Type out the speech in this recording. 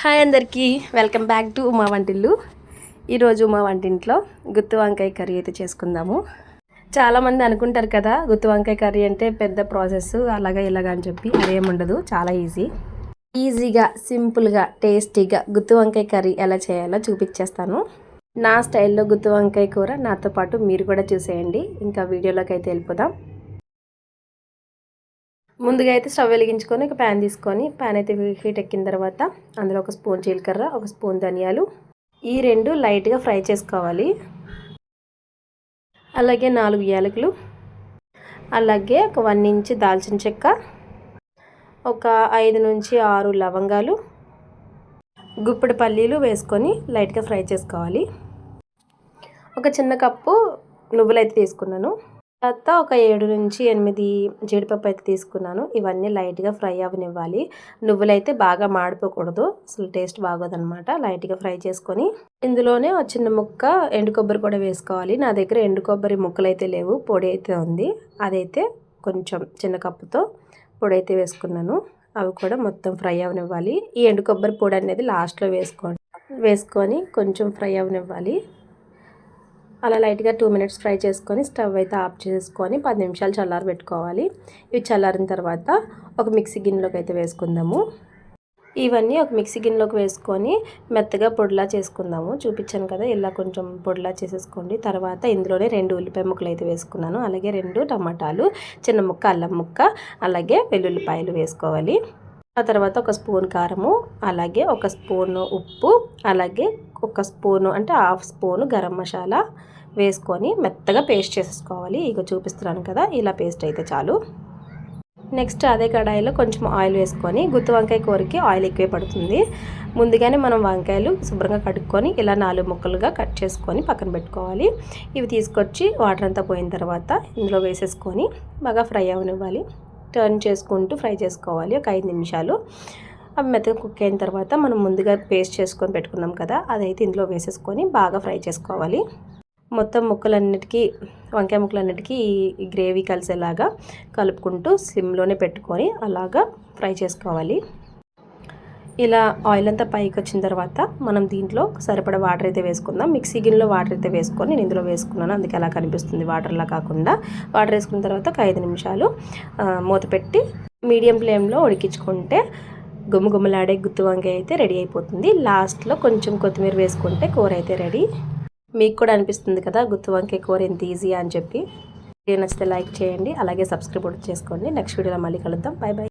Hi అందరికీ, welcome back to Uma వంటిల్లు. ఈరోజు ఉమా వంటింట్లో గుత్తి వంకాయ కర్రీ అయితే చేసుకుందాము. చాలామంది అనుకుంటారు కదా, గుత్తి వంకాయ కర్రీ అంటే పెద్ద ప్రాసెస్ అలాగా ఇలాగా అని చెప్పి. అదేముండదు, చాలా ఈజీగా సింపుల్గా టేస్టీగా గుత్తి వంకాయ కర్రీ ఎలా చేయాలో చూపించేస్తాను. నా స్టైల్లో గుత్తి వంకాయ కూర నాతో పాటు మీరు కూడా చూసేయండి. ఇంకా వీడియోలోకి అయితే వెళ్ళిపోదాం. ముందుగా అయితే స్టవ్ వెలిగించుకొని ఒక ప్యాన్ తీసుకొని, ప్యాన్ అయితే హీట్ ఎక్కిన తర్వాత అందులో ఒక స్పూన్ జీలకర్ర, ఒక స్పూన్ ధనియాలు, ఈ రెండు లైట్గా ఫ్రై చేసుకోవాలి. అలాగే 4 యాలకులు, అలాగే ఒక 1 ఇంచ్ దాల్చిన చెక్క, ఒక 5 నుంచి 6 లవంగాలు, గుప్పెడు పల్లీలు వేసుకొని లైట్గా ఫ్రై చేసుకోవాలి. ఒక చిన్న కప్పు నువ్వులు అయితే తీసుకున్నాను. తర్వాత ఒక 7 నుంచి 8 జీడిపప్పు అయితే తీసుకున్నాను. ఇవన్నీ లైట్గా ఫ్రై అవ్వనివ్వాలి. నువ్వులు అయితే బాగా మాడిపోకూడదు, అసలు టేస్ట్ బాగోదన్నమాట. లైట్గా ఫ్రై చేసుకొని ఇందులోనే ఒక చిన్న ముక్క ఎండు కొబ్బరి కూడా వేసుకోవాలి. నా దగ్గర ఎండు కొబ్బరి ముక్కలు అయితే లేవు, పొడి అయితే ఉంది. అదైతే కొంచెం చిన్న కప్పుతో పొడి అయితే వేసుకున్నాను. అవి కూడా మొత్తం ఫ్రై అవ్వనివ్వాలి. ఈ ఎండు కొబ్బరి పొడి అనేది లాస్ట్లో వేసుకొని కొంచెం ఫ్రై అవ్వనివ్వాలి. అలా లైట్గా 2 మినిట్స్ ఫ్రై చేసుకొని స్టవ్ అయితే ఆఫ్ చేసుకొని 10 నిమిషాలు చల్లారి పెట్టుకోవాలి. ఇవి చల్లారిన తర్వాత ఒక మిక్సీ గిన్నెలోకి అయితే వేసుకుందాము. ఇవన్నీ ఒక మిక్సీ గిన్నెలోకి వేసుకొని మెత్తగా పొడిలా చేసుకుందాము. చూపించాను కదా, ఇలా కొంచెం పొడిలా చేసేసుకోండి. తర్వాత ఇందులోనే 2 ఉల్లిపాయ ముక్కలు అయితే వేసుకున్నాను. అలాగే 2 టమాటాలు, చిన్న ముక్క అల్లం ముక్క, అలాగే వెల్లుల్లిపాయలు వేసుకోవాలి. ఆ తర్వాత ఒక స్పూన్ కారము, అలాగే ఒక స్పూను ఉప్పు, అలాగే ఒక స్పూను అంటే హాఫ్ స్పూను గరం మసాలా వేసుకొని మెత్తగా పేస్ట్ చేసేసుకోవాలి. ఇక చూపిస్తున్నాను కదా, ఇలా పేస్ట్ అయితే చాలు. నెక్స్ట్ అదే కడాయిలో కొంచెం ఆయిల్ వేసుకొని, గుత్తి వంకాయ కూరకి ఆయిల్ ఎక్కువే పడుతుంది. ముందుగానే మనం వంకాయలు శుభ్రంగా కడుక్కొని ఇలా 4 ముక్కలుగా కట్ చేసుకొని పక్కన పెట్టుకోవాలి. ఇవి తీసుకొచ్చి వాటర్ అంతా పోయిన తర్వాత ఇందులో వేసేసుకొని బాగా ఫ్రై అవ్వనివ్వాలి. టర్న్ చేసుకుంటూ ఫ్రై చేసుకోవాలి ఒక 5 నిమిషాలు. అవి మెత్తగా కుక్ అయిన తర్వాత మనం ముందుగా పేస్ట్ చేసుకొని పెట్టుకున్నాం కదా, అదైతే ఇందులో వేసేసుకొని బాగా ఫ్రై చేసుకోవాలి. మొత్తం వంకాయ ముక్కలన్నిటికీ ఈ గ్రేవీ కలిసేలాగా కలుపుకుంటూ సిమ్లోనే పెట్టుకొని అలాగా ఫ్రై చేసుకోవాలి. ఇలా ఆయిల్ అంతా పైకి వచ్చిన తర్వాత మనం దీంట్లో సరిపడా వాటర్ అయితే వేసుకుందాం. మిక్సీ గిన్నెలో వాటర్ అయితే వేసుకొని నేను ఇందులో వేసుకున్నాను, అందుకే అలా కనిపిస్తుంది వాటర్లా కాకుండా. వాటర్ వేసుకున్న తర్వాత ఒక 5 నిమిషాలు మూత పెట్టి మీడియం ఫ్లేమ్లో ఉడికించుకుంటే గుమ్మగుమ్మలాడే గుత్తి వంకాయ అయితే రెడీ అయిపోతుంది. లాస్ట్లో కొంచెం కొత్తిమీర వేసుకుంటే కూర అయితే రెడీ. మీకు కూడా అనిపిస్తుంది కదా గుత్తి వంకాయ కూర ఎంత ఈజీ అని చెప్పి. వీడియో నచ్చితే లైక్ చేయండి, అలాగే సబ్స్క్రైబ్ కూడా చేసుకోండి. నెక్స్ట్ వీడియోలో మళ్ళీ కలుద్దాం. By by.